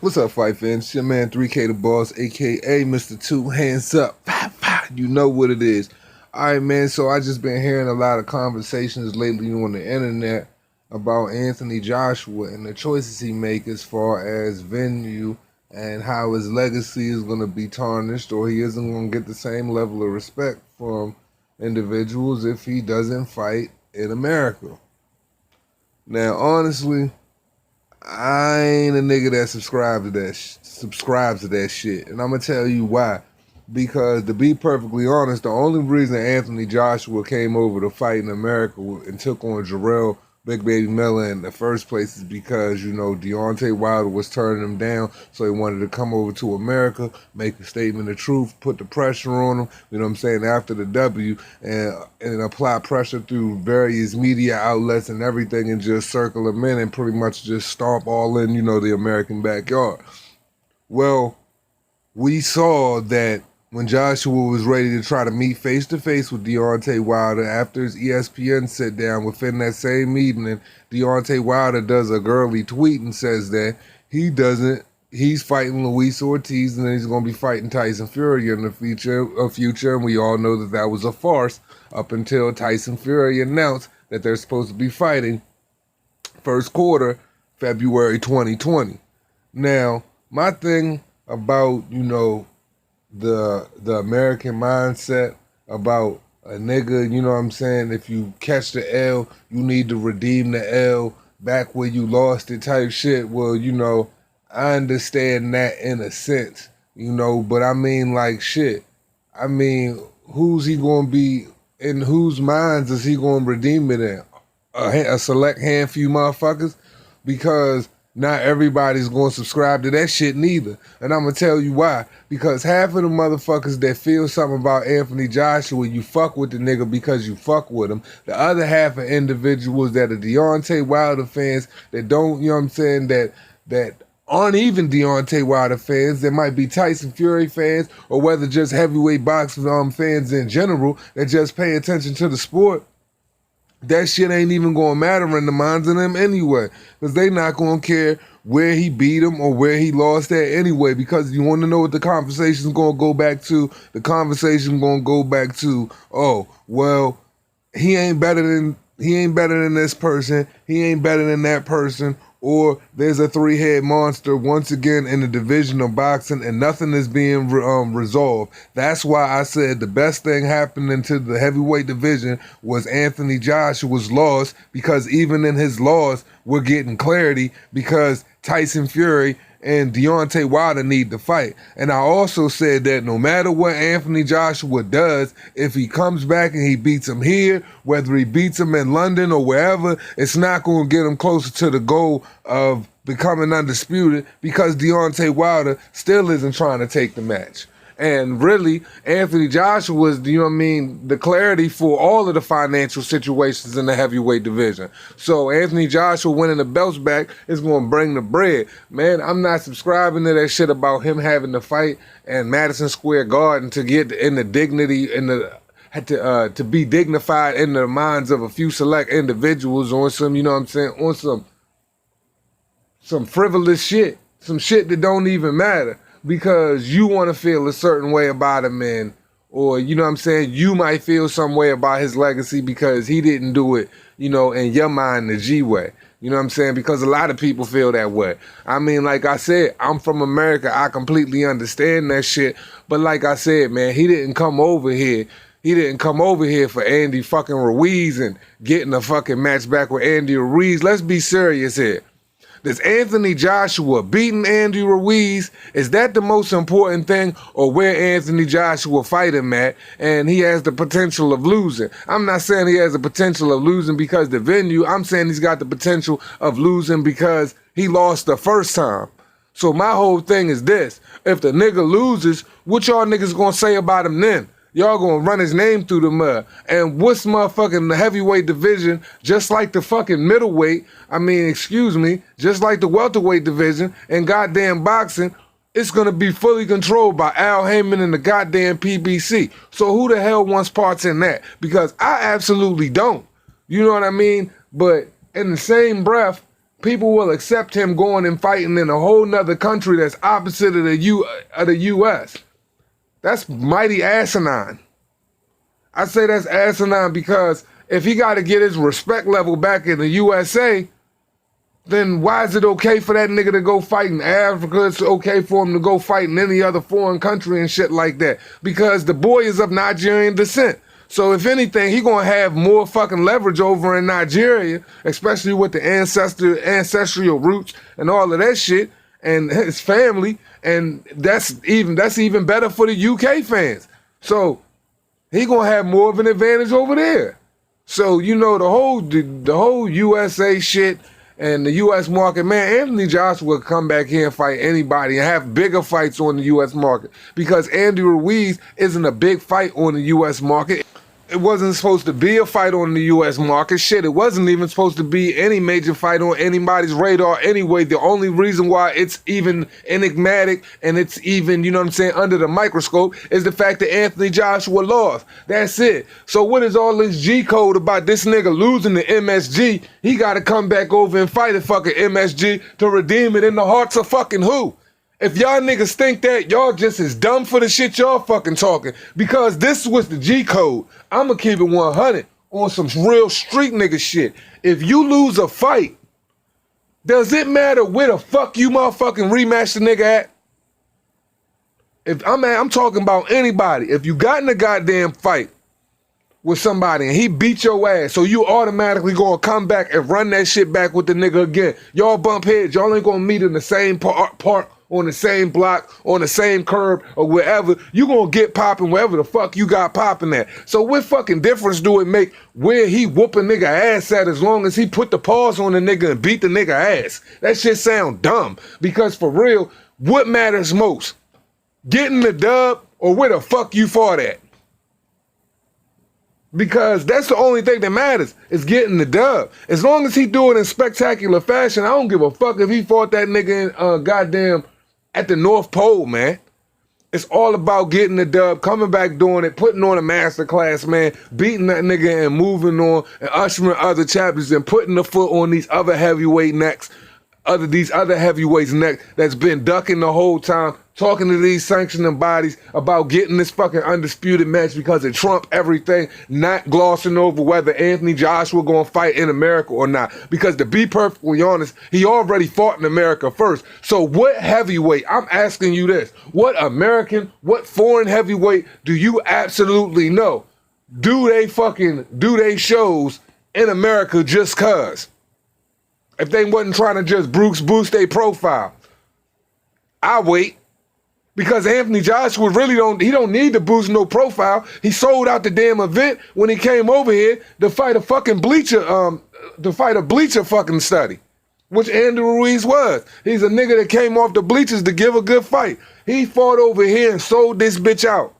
What's up, fight fans? It's your man 3K the Boss, aka Mr. Two Hands Up. You know what it is. Alright, man, so I just been hearing a lot of conversations lately on the internet about Anthony Joshua and the choices he make as far as venue and how his legacy is going to be tarnished, or he isn't going to get the same level of respect from individuals if he doesn't fight in America. Now, honestly, I ain't a nigga that subscribes to that shit, and I'm gonna tell you why. Because to be perfectly honest, the only reason Anthony Joshua came over to fight in America and took on Jarrell Big Baby Miller in the first place is because, you know, Deontay Wilder was turning him down, so he wanted to come over to America, make a statement of truth, put the pressure on him, you know what I'm saying, after the W, and apply pressure through various media outlets and everything, and just circle him in and pretty much just stomp all in, you know, the American backyard. Well, we saw that when Joshua was ready to try to meet face-to-face with Deontay Wilder after his ESPN sit-down, within that same evening, Deontay Wilder does a girly tweet and says that he's fighting Luis Ortiz and then he's going to be fighting Tyson Fury in the future, and we all know that that was a farce up until Tyson Fury announced that they're supposed to be fighting first quarter, February 2020. Now, my thing about, you know, the American mindset about a nigga, you know what I'm saying, if you catch the L, you need to redeem the L back where you lost it type shit. Well, you know, I understand that in a sense, you know, but I mean, like, shit. I mean, who's he going to be, in whose minds is he going to redeem it in? A select handful of motherfuckers? Because not everybody's going to subscribe to that shit neither. And I'm going to tell you why. Because half of the motherfuckers that feel something about Anthony Joshua, you fuck with the nigga because you fuck with him. The other half of individuals that are Deontay Wilder fans that don't, you know what I'm saying, that aren't even Deontay Wilder fans, that might be Tyson Fury fans, or whether just heavyweight boxing fans in general that just pay attention to the sport. That shit ain't even going to matter in the minds of them anyway, because they not going to care where he beat him or where he lost at anyway, because you want to know what the conversation's going to go back to? The conversation going to go back to, oh, well, he ain't better than this person, he ain't better than that person, or there's a three-head monster once again in the division of boxing and nothing is being resolved. That's why I said the best thing happening to the heavyweight division was Anthony Joshua's loss, because even in his loss, we're getting clarity because Tyson Fury and Deontay Wilder need to fight. And I also said that no matter what Anthony Joshua does, if he comes back and he beats him here, whether he beats him in London or wherever, it's not going to get him closer to the goal of becoming undisputed, because Deontay Wilder still isn't trying to take the match. And really, Anthony Joshua is, you know what I mean, the clarity for all of the financial situations in the heavyweight division. So Anthony Joshua winning the belts back is going to bring the bread. Man, I'm not subscribing to that shit about him having to fight in Madison Square Garden to get in the dignity and to be dignified in the minds of a few select individuals on some, you know what I'm saying, on some frivolous shit, some shit that don't even matter. Because you want to feel a certain way about him, man, or, you know what I'm saying, you might feel some way about his legacy because he didn't do it, you know, in your mind, the G way. You know what I'm saying? Because a lot of people feel that way. I mean, like I said, I'm from America. I completely understand that shit. But like I said, man, he didn't come over here. He didn't come over here for Andy fucking Ruiz and getting a fucking match back with Andy Ruiz. Let's be serious here. Does Anthony Joshua beating Andy Ruiz, is that the most important thing, or where Anthony Joshua fight him at and he has the potential of losing? I'm not saying he has the potential of losing because the venue. I'm saying he's got the potential of losing because he lost the first time. So my whole thing is this. If the nigga loses, what y'all niggas gonna say about him then? Y'all gonna run his name through the mud. And what's motherfucking the heavyweight division, just like the fucking middleweight, just like the welterweight division and goddamn boxing, it's going to be fully controlled by Al Heyman and the goddamn PBC. So who the hell wants parts in that? Because I absolutely don't. You know what I mean? But in the same breath, people will accept him going and fighting in a whole nother country that's opposite of the U.S. That's mighty asinine. I say that's asinine because if he got to get his respect level back in the USA, then why is it okay for that nigga to go fight in Africa? It's okay for him to go fight in any other foreign country and shit like that. Because the boy is of Nigerian descent. So if anything, he gonna have more fucking leverage over in Nigeria, especially with the ancestral roots and all of that shit, and his family, and that's even better for the UK fans. So he gonna have more of an advantage over there. So you know the whole USA shit and the U.S. market, man, Anthony Joshua will come back here and fight anybody and have bigger fights on the U.S. market because Andy Ruiz isn't a big fight on the U.S. market. It wasn't supposed to be a fight on the U.S. market. Shit, it wasn't even supposed to be any major fight on anybody's radar anyway. The only reason why it's even enigmatic and it's even, you know what I'm saying, under the microscope is the fact that Anthony Joshua lost. That's it. So what is all this G code about this nigga losing the MSG? He got to come back over and fight a fucking MSG to redeem it in the hearts of fucking who? If y'all niggas think that, y'all just as dumb for the shit y'all fucking talking. Because this was the G code. I'ma keep it 100 on some real street nigga shit. If you lose a fight, does it matter where the fuck you motherfucking rematch the nigga at? If I'm talking about anybody. If you got in a goddamn fight with somebody and he beat your ass, so you automatically gonna come back and run that shit back with the nigga again. Y'all bump heads. Y'all ain't gonna meet in the same part on the same block, on the same curb, or wherever. You gonna get popping wherever the fuck you got popping at. So what fucking difference do it make where he whooping nigga ass at as long as he put the paws on the nigga and beat the nigga ass? That shit sound dumb. Because for real, what matters most? Getting the dub or where the fuck you fought at? Because that's the only thing that matters, is getting the dub. As long as he do it in spectacular fashion, I don't give a fuck if he fought that nigga in goddamn at the North Pole, man. It's all about getting the dub, coming back doing it, putting on a masterclass, man, beating that nigga and moving on and ushering other chapters and putting the foot on these other heavyweight necks, these other heavyweights' neck that's been ducking the whole time, talking to these sanctioning bodies about getting this fucking undisputed match because it trumped everything, not glossing over whether Anthony Joshua gonna fight in America or not. Because to be perfectly honest, he already fought in America first. So what heavyweight, I'm asking you this, what American, what foreign heavyweight do you absolutely know? Do they shows in America just cause? If they wasn't trying to just boost their profile. I wait. Because Anthony Joshua really don't need to boost no profile. He sold out the damn event when he came over here to fight a fucking bleacher fucking study, which Andy Ruiz was. He's a nigga that came off the bleachers to give a good fight. He fought over here and sold this bitch out.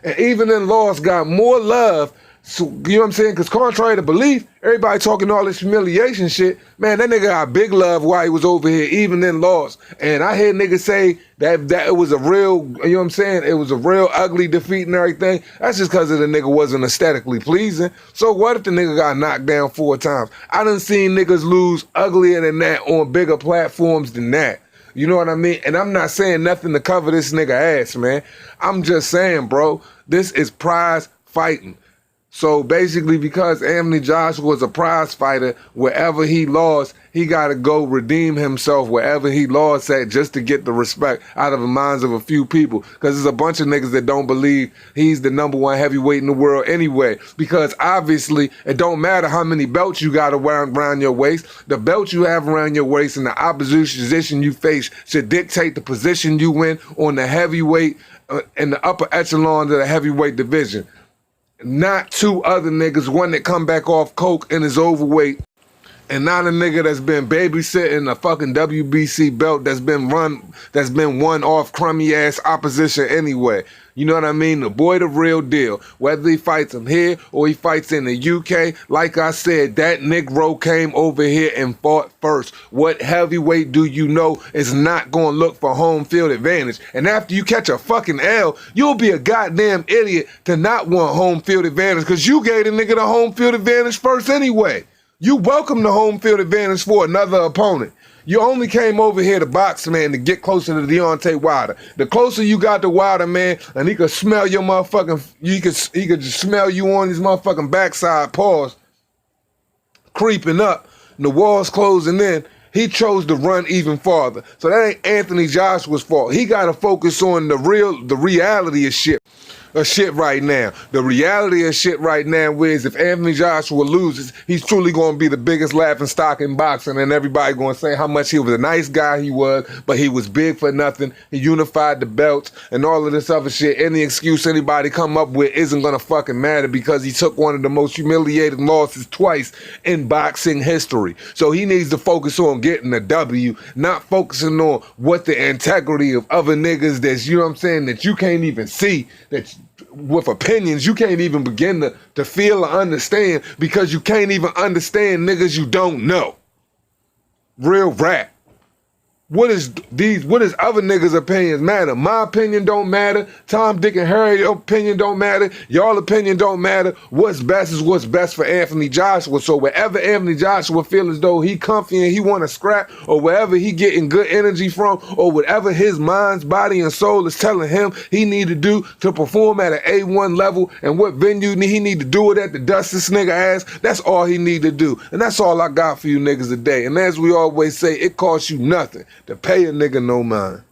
And even in loss got more love. So, you know what I'm saying? Because contrary to belief, everybody talking all this humiliation shit, man, that nigga got big love while he was over here, even in loss. And I hear niggas say that it was a real, you know what I'm saying? It was a real ugly defeat and everything. That's just because the nigga wasn't aesthetically pleasing. So what if the nigga got knocked down 4 times? I done seen niggas lose uglier than that on bigger platforms than that. You know what I mean? And I'm not saying nothing to cover this nigga ass, man. I'm just saying, bro, this is prize fighting. So basically, because Anthony Joshua was a prize fighter, wherever he lost, he got to go redeem himself wherever he lost at just to get the respect out of the minds of a few people. Because there's a bunch of niggas that don't believe he's the #1 heavyweight in the world anyway. Because obviously, it don't matter how many belts you got around your waist. The belt you have around your waist and the opposition you face should dictate the position you in on the heavyweight in the upper echelon of the heavyweight division. Not 2 other niggas, one that come back off coke and is overweight and not a nigga that's been babysitting a fucking WBC belt that's been won off crummy ass opposition anyway. You know what I mean? The boy the real deal. Whether he fights him here or he fights in the UK, like I said, that Negro came over here and fought first. What heavyweight do you know is not going to look for home field advantage? And after you catch a fucking L, you'll be a goddamn idiot to not want home field advantage because you gave the nigga the home field advantage first anyway. You welcome the home field advantage for another opponent. You only came over here to box, man, to get closer to Deontay Wilder. The closer you got to Wilder, man, and he could smell your motherfucking, he could just smell you on his motherfucking backside paws creeping up, and the walls closing in. He chose to run even farther. So that ain't Anthony Joshua's fault. He got to focus on the reality of shit. Right now. The reality of shit right now is if Anthony Joshua loses, he's truly going to be the biggest laughing stock in boxing, and everybody going to say how much he was a nice guy he was, but he was big for nothing. He unified the belts and all of this other shit. Any excuse anybody come up with isn't going to fucking matter because he took one of the most humiliating losses twice in boxing history. So he needs to focus on getting a W, not focusing on what the integrity of other niggas that's, you know what I'm saying, that you can't even see, that with opinions you can't even begin to feel or understand because you can't even understand niggas you don't know. Real rap. What is other niggas' opinions matter? My opinion don't matter. Tom, Dick, and Harry opinion don't matter. Y'all opinion don't matter. What's best is what's best for Anthony Joshua. So wherever Anthony Joshua feel as though he comfy and he want to scrap, or wherever he getting good energy from, or whatever his mind, body, and soul is telling him he need to do to perform at an A1 level, and what venue he need to do it at to dust this nigga ass, that's all he need to do. And that's all I got for you niggas today. And as we always say, it costs you nothing to pay a nigga no mind.